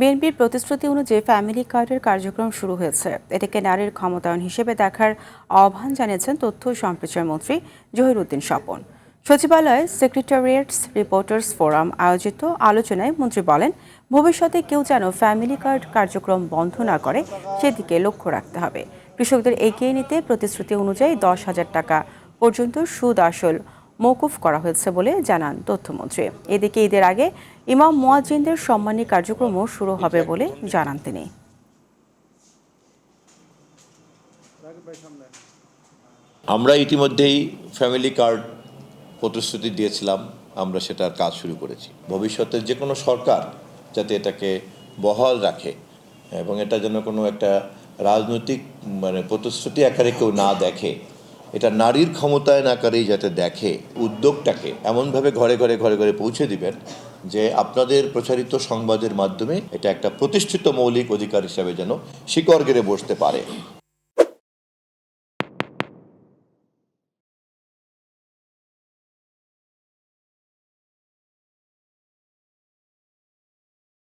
বিএনপির প্রতিশ্রুতি অনুযায়ী ফ্যামিলি কার্ডের কার্যক্রম শুরু হয়েছে। এটাকে নারীর ক্ষমতায়ন হিসেবে দেখার আহ্বান জানিয়েছেন তথ্য ও সম্প্রচার মন্ত্রী জহিরুদ্দিন স্বপন। সচিবালয়ে সেক্রেটারিয়েটস রিপোর্টার্স ফোরাম আয়োজিত আলোচনায় মন্ত্রী বলেন, ভবিষ্যতে কেউ যেন ফ্যামিলি কার্ড কার্যক্রম বন্ধ না করে সেদিকে লক্ষ্য রাখতে হবে। কৃষকদের এগিয়ে নিতে প্রতিশ্রুতি অনুযায়ী 10,000 টাকা পর্যন্ত সুদ আসল মওকুফ করা হয়েছে বলে জানান তথ্যমন্ত্রী। এদিকে ঈদের আগে ইমাম মুয়াজ্জিনদের সম্মানী কার্যক্রমও শুরু হবে বলে জানান তিনি। আমরা ইতিমধ্যেই ফ্যামিলি কার্ড প্রতিশ্রুতি দিয়েছিলাম, আমরা সেটার কাজ শুরু করেছি। ভবিষ্যতে যে কোনো সরকার যাতে এটাকে বহাল রাখে এবং এটা যেন কোনো একটা রাজনৈতিক প্রতিশ্রুতি আকারে কেউ না দেখে, এটা নারীর ক্ষমতায়ন আকারেই যাতে দেখে, উদ্যোগটাকে এমনভাবে ঘরে ঘরে ঘরে ঘরে পৌঁছে দিবেন যে আপনাদের প্রচারিত সংবাদের মাধ্যমে এটা একটা প্রতিষ্ঠিত মৌলিক অধিকার হিসাবে যেন শিকড় গেড়ে বসতে পারে।